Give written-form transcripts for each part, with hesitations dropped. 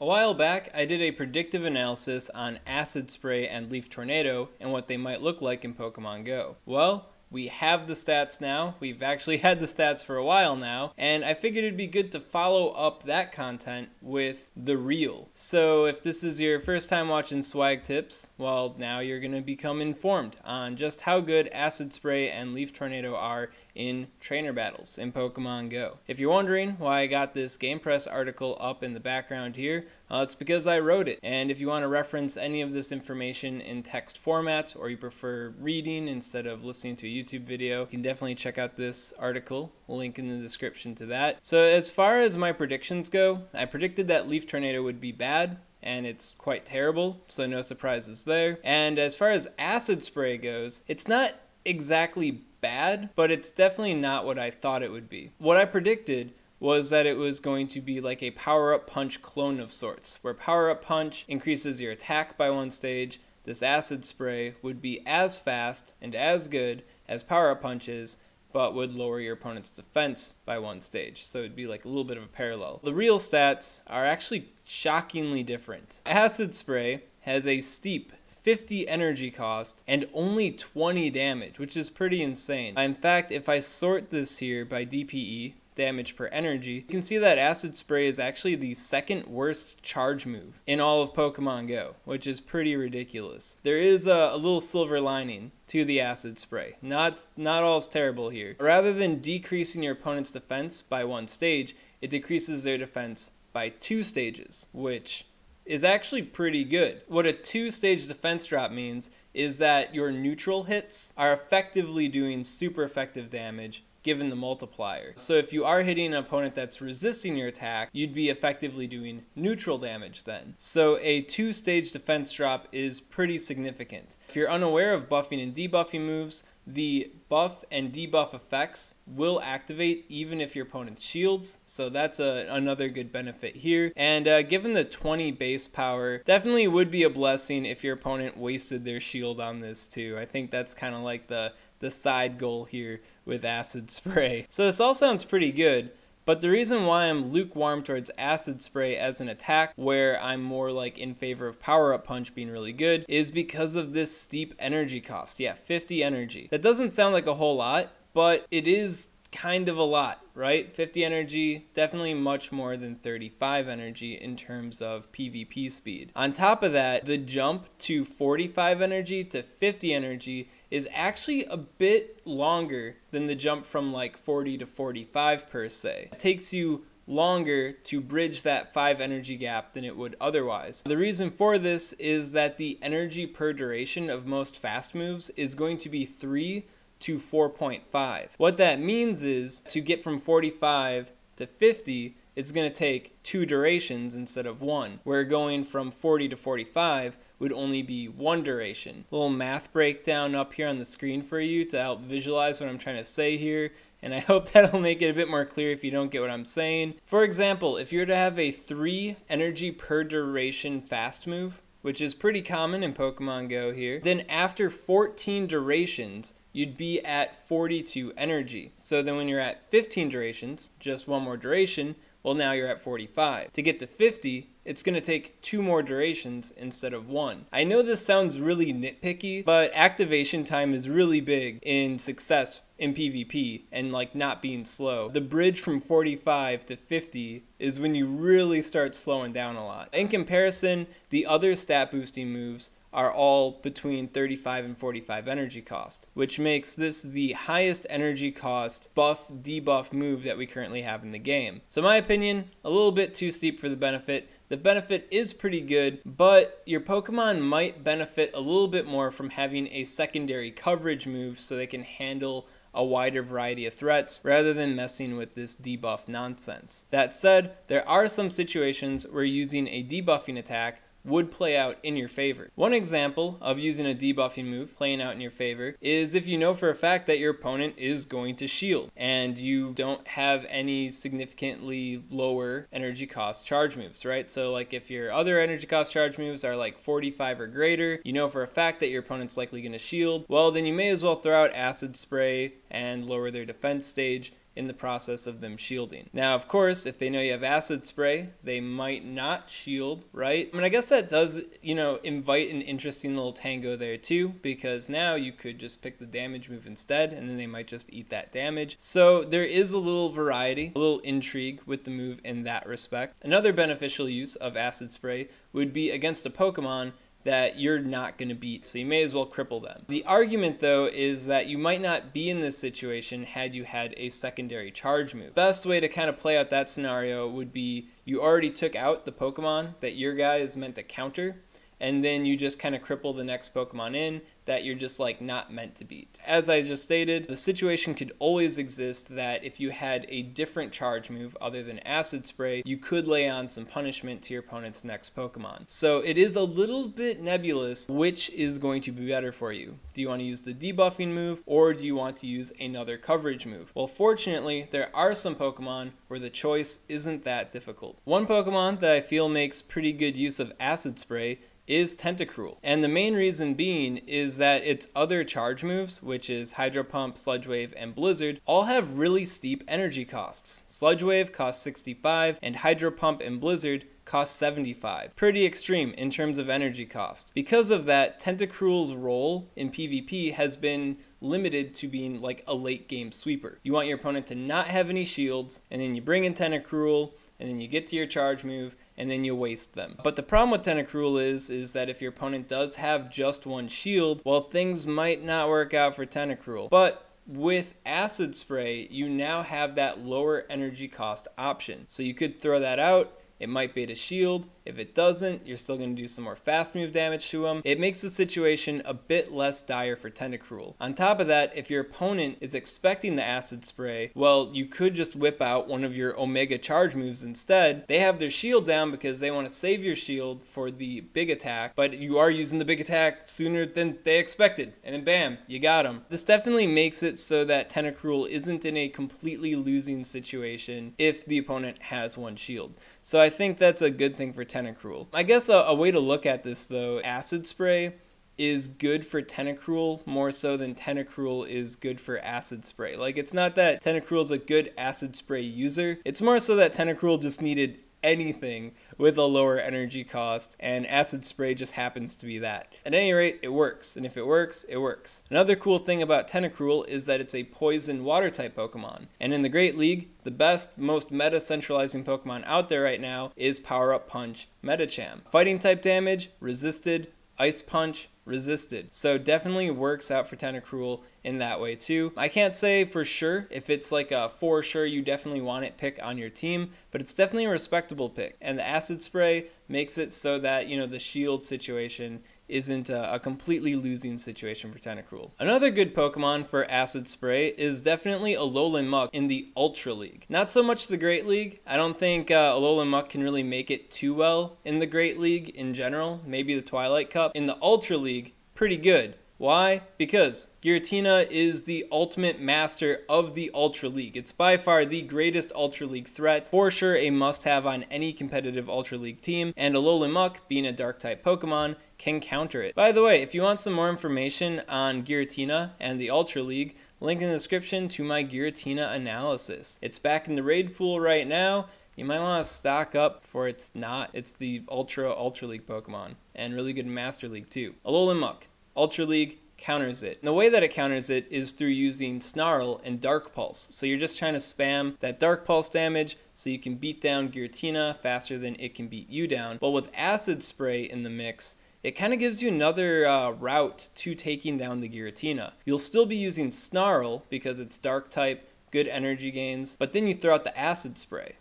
A while back, I did a predictive analysis on Acid Spray and Leaf Tornado and what they might look like in Pokemon Go. Well, we have the stats now. We've actually had the stats for a while now, and I figured it'd be good to follow up that content with the real. So if this is your first time watching SwagTips, well, now you're going to become informed on just how good Acid Spray and Leaf Tornado are in trainer battles in Pokemon Go. If you're wondering why I got this Game Press article up in the background here, it's because I wrote it. And if you want to reference any of this information in text format, or you prefer reading instead of listening to a YouTube video, you can definitely check out this article. Link in the description to that. So as far as my predictions go, I predicted that Leaf Tornado would be bad, and it's quite terrible, so no surprises there. And as far as Acid Spray goes, it's not exactly bad, but it's definitely not what I thought it would be. What I predicted was that it was going to be like a power-up punch clone of sorts, where power-up punch increases your attack by 1 stage. This Acid Spray would be as fast and as good as power-up punch is, but would lower your opponent's defense by 1 stage. So it'd be like a little bit of a parallel. The real stats are actually shockingly different. Acid Spray has a steep 50 energy cost and only 20 damage, which is pretty insane. In fact, if I sort this here by DPE, damage per energy, you can see that Acid Spray is actually the second worst charge move in all of Pokemon Go, which is pretty ridiculous. There is a little silver lining to the Acid Spray. Not all is terrible here. Rather than decreasing your opponent's defense by 1 stage, it decreases their defense by 2 stages, which is actually pretty good. What a 2-stage defense drop means is that your neutral hits are effectively doing super effective damage given the multiplier. So if you are hitting an opponent that's resisting your attack, you'd be effectively doing neutral damage then. So a 2-stage defense drop is pretty significant. If you're unaware of buffing and debuffing moves, the buff and debuff effects will activate even if your opponent shields, so that's another good benefit here. And given the 20 base power, definitely would be a blessing if your opponent wasted their shield on this too. I think that's kind of like the side goal here with Acid Spray. So this all sounds pretty good, but the reason why I'm lukewarm towards Acid Spray as an attack, where I'm more like in favor of Power Up Punch being really good, is because of this steep energy cost. Yeah, 50 energy. That doesn't sound like a whole lot, but it is kind of a lot, right? 50 energy, definitely much more than 35 energy in terms of PvP speed. On top of that, the jump to 45 energy to 50 energy is actually a bit longer than the jump from like 40 to 45 per se. It takes you longer to bridge that 5 energy gap than it would otherwise. The reason for this is that the energy per duration of most fast moves is going to be 3 to 4.5. What that means is to get from 45 to 50, it's going to take 2 durations instead of 1, where going from 40 to 45 would only be 1 duration. A little math breakdown up here on the screen for you to help visualize what I'm trying to say here, and I hope that'll make it a bit more clear if you don't get what I'm saying. For example, if you're to have a 3 energy per duration fast move, which is pretty common in Pokemon Go here, then after 14 durations, you'd be at 42 energy. So then when you're at 15 durations, just 1 more duration, well, now you're at 45. To get to 50, it's going to take 2 more durations instead of 1. I know this sounds really nitpicky, but activation time is really big in success in PvP and like not being slow. The bridge from 45 to 50 is when you really start slowing down a lot. In comparison, the other stat boosting moves are all between 35 and 45 energy cost, which makes this the highest energy cost buff debuff move that we currently have in the game. So in my opinion, a little bit too steep for the benefit. The benefit is pretty good, but your Pokemon might benefit a little bit more from having a secondary coverage move so they can handle a wider variety of threats rather than messing with this debuff nonsense. That said, there are some situations where using a debuffing attack would play out in your favor. One example of using a debuffing move playing out in your favor is if you know for a fact that your opponent is going to shield and you don't have any significantly lower energy cost charge moves, right? So like if your other energy cost charge moves are like 45 or greater, you know for a fact that your opponent's likely going to shield, well then you may as well throw out Acid Spray and lower their defense stage in the process of them shielding. Now, of course, if they know you have Acid Spray, they might not shield, right? I mean, I guess that does, invite an interesting little tango there too, because now you could just pick the damage move instead, and then they might just eat that damage. So there is a little variety, a little intrigue with the move in that respect. Another beneficial use of Acid Spray would be against a Pokemon that you're not going to beat, so you may as well cripple them. The argument though is that you might not be in this situation had you had a secondary charge move. Best way to kind of play out that scenario would be you already took out the Pokemon that your guy is meant to counter, and then you just kind of cripple the next Pokemon in that you're just like not meant to beat. As I just stated, the situation could always exist that if you had a different charge move other than Acid Spray, you could lay on some punishment to your opponent's next Pokemon. So it is a little bit nebulous which is going to be better for you. Do you want to use the debuffing move, or do you want to use another coverage move? Well, fortunately, there are some Pokemon where the choice isn't that difficult. One Pokemon that I feel makes pretty good use of Acid Spray is Tentacruel. And the main reason being is that its other charge moves, which is Hydro Pump, Sludge Wave, and Blizzard, all have really steep energy costs. Sludge Wave costs 65, and Hydro Pump and Blizzard cost 75. Pretty extreme in terms of energy cost. Because of that, Tentacruel's role in PvP has been limited to being like a late game sweeper. You want your opponent to not have any shields, and then you bring in Tentacruel, and then you get to your charge move, and then you waste them. But the problem with Tentacruel is that if your opponent does have just one shield, well, things might not work out for Tentacruel. But with Acid Spray, you now have that lower energy cost option. So you could throw that out. It might bait a shield. If it doesn't, you're still going to do some more fast move damage to them. It makes the situation a bit less dire for Tentacruel. On top of that, if your opponent is expecting the Acid Spray, well, you could just whip out one of your Omega charge moves instead. They have their shield down because they want to save your shield for the big attack, but you are using the big attack sooner than they expected, and then bam, you got them. This definitely makes it so that Tentacruel isn't in a completely losing situation if the opponent has one shield. So I think that's a good thing for Tentacruel. I guess a way to look at this though, Acid Spray is good for Tentacruel more so than Tentacruel is good for Acid Spray. Like, it's not that Tentacruel's a good Acid Spray user, it's more so that Tentacruel just needed anything with a lower energy cost, and Acid Spray just happens to be that. At any rate, it works, and if it works, it works. Another cool thing about Tentacruel is that it's a poison water type Pokemon, and in the Great League, the best, most meta centralizing Pokemon out there right now is Power Up Punch Metacham. Fighting type damage, resisted. Ice Punch, resisted. So definitely works out for Tentacruel in that way too. I can't say for sure if it's like a for sure you definitely want it pick on your team, but it's definitely a respectable pick. And the Acid Spray makes it so that, the shield situation isn't a completely losing situation for Tentacruel. Another good Pokemon for Acid Spray is definitely Alolan Muk in the Ultra League. Not so much the Great League. I don't think Alolan Muk can really make it too well in the Great League in general. Maybe the Twilight Cup. In the Ultra League, pretty good. Why? Because Giratina is the ultimate master of the Ultra League. It's by far the greatest Ultra League threat, for sure a must-have on any competitive Ultra League team, and Alolan Muk, being a Dark-type Pokemon, can counter it. By the way, if you want some more information on Giratina and the Ultra League, link in the description to my Giratina analysis. It's back in the raid pool right now. You might want to stock up for it's the Ultra League Pokemon, and really good Master League too. Alolan Muk. Ultra League counters it. And the way that it counters it is through using Snarl and Dark Pulse. So you're just trying to spam that Dark Pulse damage so you can beat down Giratina faster than it can beat you down. But with Acid Spray in the mix, it kind of gives you another route to taking down the Giratina. You'll still be using Snarl because it's Dark type, good energy gains, but then you throw out the Acid Spray.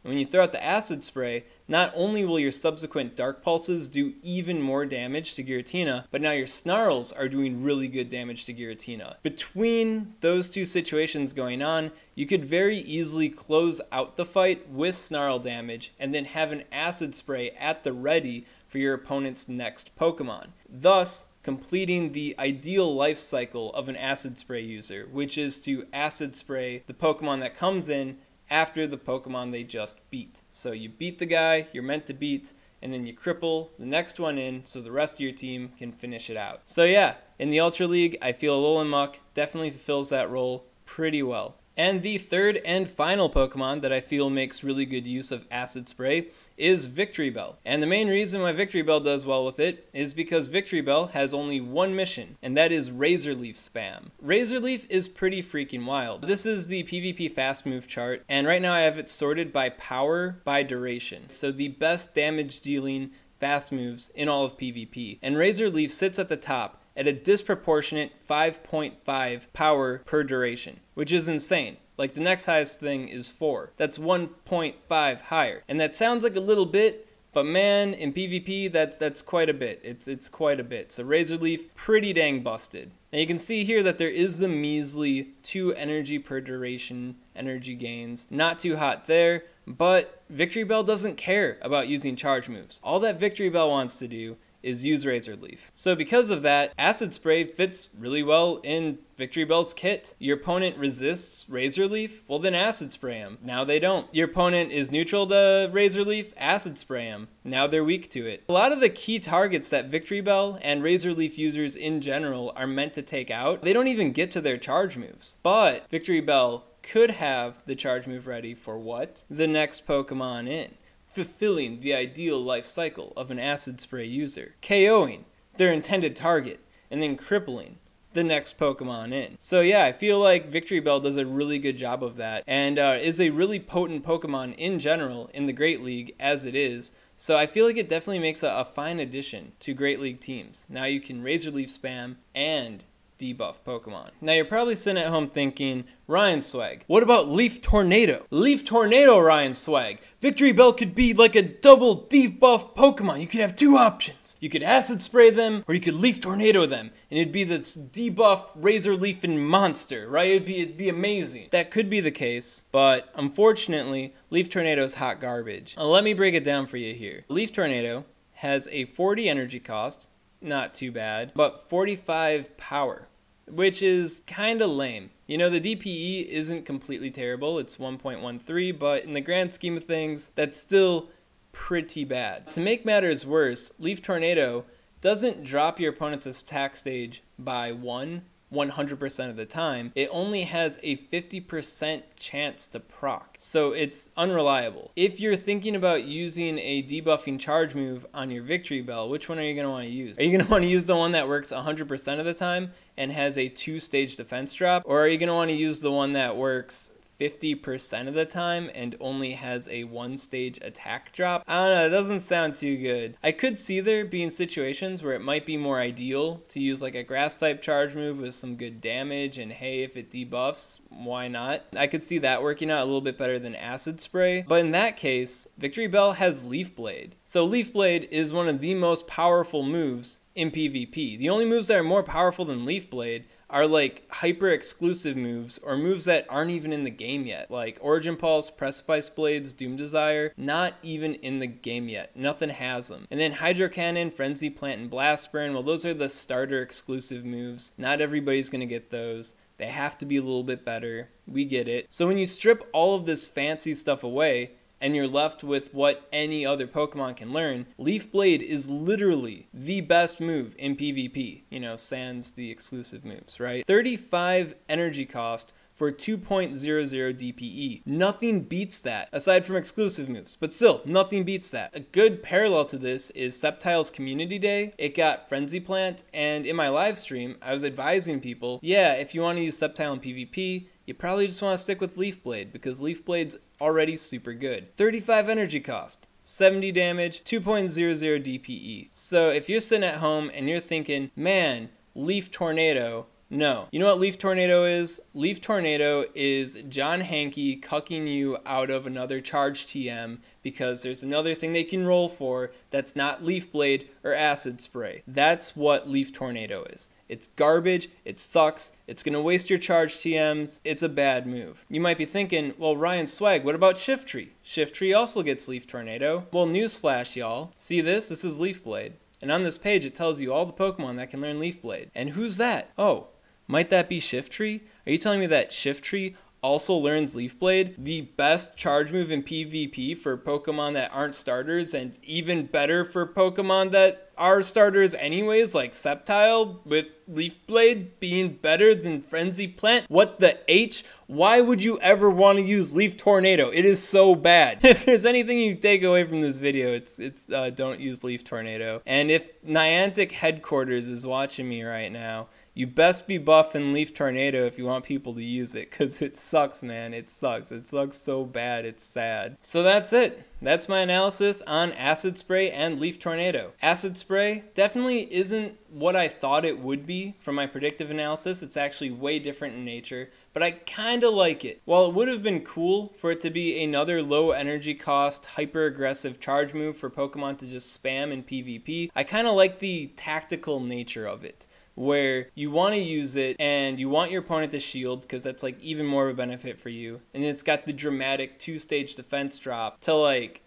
And when you throw out the Acid Spray, not only will your subsequent Dark Pulses do even more damage to Giratina, but now your Snarls are doing really good damage to Giratina. Between those two situations going on, you could very easily close out the fight with Snarl damage and then have an Acid Spray at the ready for your opponent's next Pokemon. Thus, completing the ideal life cycle of an Acid Spray user, which is to Acid Spray the Pokemon that comes in after the Pokemon they just beat. So you beat the guy you're meant to beat, and then you cripple the next one in so the rest of your team can finish it out. So yeah, in the Ultra League, I feel Alolan Muk definitely fulfills that role pretty well. And the third and final Pokemon that I feel makes really good use of Acid Spray is Victreebel. And the main reason why Victreebel does well with it is because Victreebel has only one mission, and that is Razor Leaf spam. Razor Leaf is pretty freaking wild. This is the PvP fast move chart, and right now I have it sorted by power by duration. So the best damage dealing fast moves in all of PvP. And Razor Leaf sits at the top at a disproportionate 5.5 power per duration, which is insane. Like the next highest thing is 4. That's 1.5 higher. And that sounds like a little bit, but man, in PvP, that's quite a bit. It's quite a bit. So Razor Leaf, pretty dang busted. Now you can see here that there is the measly 2 energy per duration energy gains. Not too hot there, but Victreebel doesn't care about using charge moves. All that Victreebel wants to do is use Razor Leaf. So because of that, Acid Spray fits really well in Victreebel's kit. Your opponent resists Razor Leaf, well then Acid Spray him. Now they don't. Your opponent is neutral to Razor Leaf, Acid Spray him. Now they're weak to it. A lot of the key targets that Victreebel and Razor Leaf users in general are meant to take out, they don't even get to their charge moves. But Victreebel could have the charge move ready for what? The next Pokemon in. Fulfilling the ideal life cycle of an Acid Spray user, KOing their intended target, and then crippling the next Pokemon in. So yeah, I feel like Victreebel does a really good job of that, and is a really potent Pokemon in general in the Great League as it is. So I feel like it definitely makes a fine addition to Great League teams. Now you can Razor Leaf spam and debuff Pokemon. Now you're probably sitting at home thinking, Ryan Swag, what about Leaf Tornado? Leaf Tornado, Ryan Swag. Victreebel could be like a double debuff Pokemon. You could have 2 options. You could Acid Spray them, or you could Leaf Tornado them, and it'd be this debuff Razor Leafing monster, right? It'd be amazing. That could be the case, but unfortunately, Leaf Tornado is hot garbage. Let me break it down for you here. Leaf Tornado has a 40 energy cost, not too bad, but 45 power, which is kind of lame. You know, the DPE isn't completely terrible, it's 1.13, but in the grand scheme of things, that's still pretty bad. To make matters worse, Leaf Tornado doesn't drop your opponent's attack stage by 100% of the time. It only has a 50% chance to proc, so it's unreliable. If you're thinking about using a debuffing charge move on your Victreebel, which one are you going to want to use? Are you going to want to use the one that works 100% of the time and has a 2-stage defense drop, or are you going to want to use the one that works 50% of the time and only has a 1-stage attack drop? I don't know, it doesn't sound too good. I could see there being situations where it might be more ideal to use like a grass type charge move with some good damage, and hey, if it debuffs, why not? I could see that working out a little bit better than Acid Spray, but in that case, Victreebel has Leaf Blade. So Leaf Blade is one of the most powerful moves in PvP. The only moves that are more powerful than Leaf Blade are like hyper exclusive moves, or moves that aren't even in the game yet, like Origin Pulse, Precipice Blades, Doom Desire, not even in the game yet. Nothing has them. And then Hydro Cannon, Frenzy Plant, and Blast Burn, well, those are the starter exclusive moves. Not everybody's gonna get those. They have to be a little bit better. We get it. So when you strip all of this fancy stuff away, and you're left with what any other Pokemon can learn, Leaf Blade is literally the best move in PvP. You know, sans the exclusive moves, right? 35 energy cost for 2.00 DPE. Nothing beats that, aside from exclusive moves, but still, nothing beats that. A good parallel to this is Sceptile's Community Day. It got Frenzy Plant, and in my live stream, I was advising people, yeah, if you want to use Sceptile in PvP, you probably just want to stick with Leaf Blade, because Leaf Blade's already super good. 35 energy cost, 70 damage, 2.00 DPE. So if you're sitting at home and you're thinking, man, Leaf Tornado, no. You know what Leaf Tornado is? Leaf Tornado is John Hankey cucking you out of another charge TM because there's another thing they can roll for that's not Leaf Blade or Acid Spray. That's what Leaf Tornado is. It's garbage, it sucks, it's gonna waste your charge TMs, it's a bad move. You might be thinking, well, Ryan Swag, what about Shiftry? Shiftry also gets Leaf Tornado. Well, newsflash, y'all. See this? This is Leaf Blade. And on this page, it tells you all the Pokemon that can learn Leaf Blade. And who's that? Oh, might that be Shiftry? Are you telling me that Shiftry also learns Leaf Blade, the best charge move in PvP for Pokemon that aren't starters, and even better for Pokemon that are starters anyways, like Sceptile, with Leaf Blade being better than Frenzy Plant. What the H? Why would you ever want to use Leaf Tornado? It is so bad. If there's anything you take away from this video, it's don't use Leaf Tornado. And if Niantic headquarters is watching me right now, you best be buffing Leaf Tornado if you want people to use it, because it sucks, man. It sucks. It sucks so bad. It's sad. So that's it. That's my analysis on Acid Spray and Leaf Tornado. Acid Spray definitely isn't what I thought it would be from my predictive analysis. It's actually way different in nature, but I kind of like it. While it would have been cool for it to be another low energy cost, hyper aggressive charge move for Pokemon to just spam in PvP, I kind of like the tactical nature of it, where you want to use it and you want your opponent to shield because that's like even more of a benefit for you. And it's got the dramatic 2-stage defense drop to, like,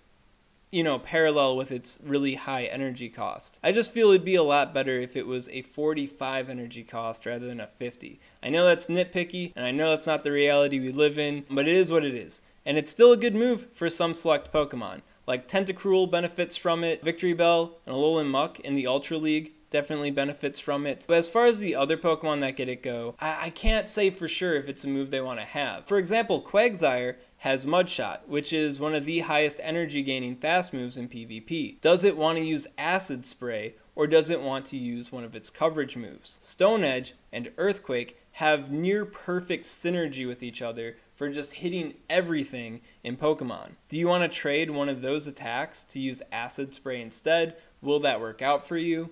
you know, parallel with its really high energy cost. I just feel it'd be a lot better if it was a 45 energy cost rather than a 50. I know that's nitpicky and I know that's not the reality we live in, but it is what it is. And it's still a good move for some select Pokemon. Like Tentacruel benefits from it, Victreebel and Alolan Muk in the Ultra League definitely benefits from it. But as far as the other Pokemon that get it go, I can't say for sure if it's a move they want to have. For example, Quagsire has Mudshot, which is one of the highest energy gaining fast moves in PvP. Does it want to use Acid Spray, or does it want to use one of its coverage moves? Stone Edge and Earthquake have near perfect synergy with each other for just hitting everything in Pokemon. Do you want to trade one of those attacks to use Acid Spray instead? Will that work out for you?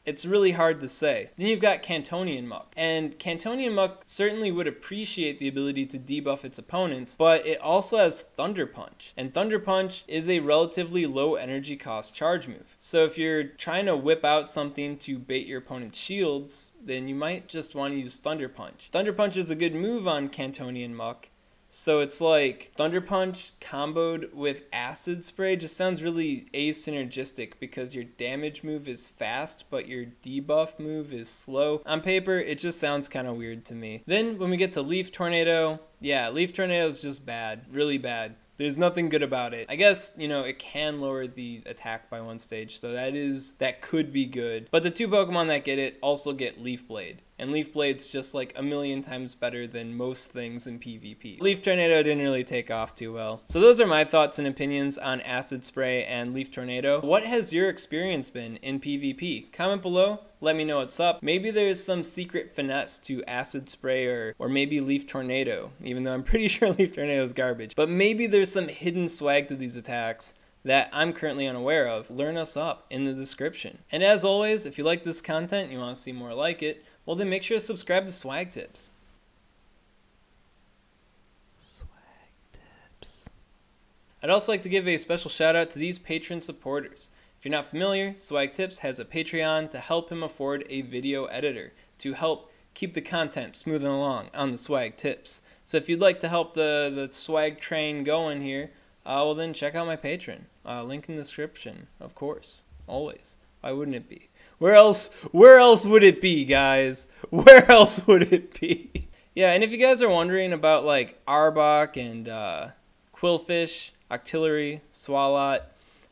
It's really hard to say. Then you've got Cantonian Muk, and Cantonian Muk certainly would appreciate the ability to debuff its opponents, but it also has Thunder Punch, and Thunder Punch is a relatively low energy cost charge move. So if you're trying to whip out something to bait your opponent's shields, then you might just want to use Thunder Punch. Thunder Punch is a good move on Cantonian Muk, so it's like Thunder Punch comboed with Acid Spray just sounds really asynergistic because your damage move is fast, but your debuff move is slow. On paper, it just sounds kind of weird to me. Then when we get to Leaf Tornado, yeah, Leaf Tornado is just bad, really bad. There's nothing good about it. I guess, you know, it can lower the attack by 1 stage, so that could be good. But the 2 Pokemon that get it also get Leaf Blade. And Leaf Blade's just like a million times better than most things in PvP. Leaf Tornado didn't really take off too well. So those are my thoughts and opinions on Acid Spray and Leaf Tornado. What has your experience been in PvP? Comment below, let me know what's up. Maybe there's some secret finesse to Acid Spray or maybe Leaf Tornado, even though I'm pretty sure Leaf Tornado is garbage. But maybe there's some hidden swag to these attacks that I'm currently unaware of. Learn us up in the description. And as always, if you like this content and you want to see more like it, well then make sure to subscribe to SwagTips. SwagTips. I'd also like to give a special shout out to these Patreon supporters. If you're not familiar, SwagTips has a Patreon to help him afford a video editor to help keep the content smoothing along on the SwagTips. So if you'd like to help the swag train going here, well then check out my Patreon. Link in the description, of course, always. Why wouldn't it be? Where else would it be, guys? Where else would it be? Yeah, and if you guys are wondering about like Arbok and Qwilfish, Octillery, Swalot,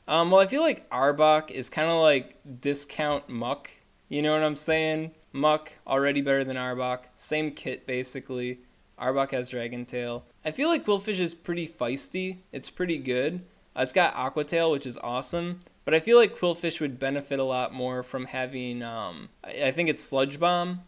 well, I feel like Arbok is kind of like discount Muk. You know what I'm saying? Muk, already better than Arbok. Same kit, basically. Arbok has Dragon Tail. I feel like Qwilfish is pretty feisty. It's pretty good. It's got Aqua Tail, which is awesome. But I feel like Qwilfish would benefit a lot more from having, I think it's Sludge Bomb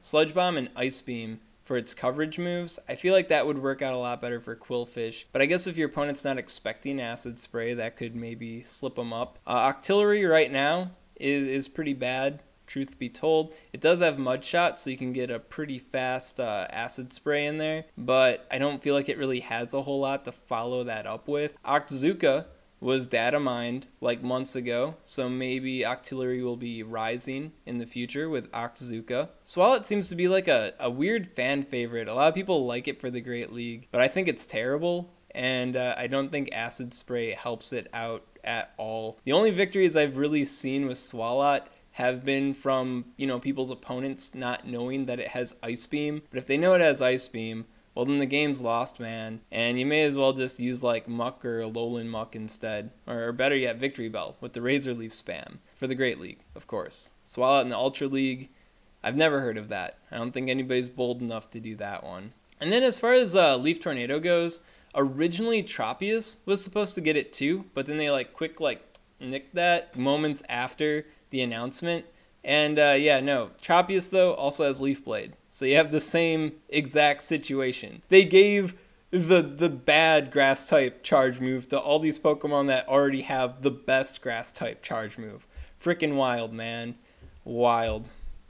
and Ice Beam for its coverage moves. I feel like that would work out a lot better for Qwilfish. But I guess if your opponent's not expecting Acid Spray, that could maybe slip them up. Octillery right now is pretty bad, truth be told. It does have Mudshot, so you can get a pretty fast Acid Spray in there. But I don't feel like it really has a whole lot to follow that up with. Octazooka was data mined like months ago, so maybe Octillery will be rising in the future with Octazooka. Swalot seems to be like a weird fan favorite. A lot of people like it for the Great League, but I think it's terrible, and I don't think Acid Spray helps it out at all. The only victories I've really seen with Swalot have been from, you know, people's opponents not knowing that it has Ice Beam, but if they know it has Ice Beam, well then the game's lost, man. And you may as well just use like Muk or Alolan Muk instead. Or better yet, Victreebel with the Razor Leaf spam. For the Great League, of course. Swallow it in the Ultra League. I've never heard of that. I don't think anybody's bold enough to do that one. And then as far as Leaf Tornado goes, originally Tropius was supposed to get it too, but then they nicked that moments after the announcement. And yeah, no, Tropius though also has Leaf Blade. So you have the same exact situation. They gave the bad grass type charge move to all these Pokemon that already have the best grass type charge move. Frickin' wild, man. Wild.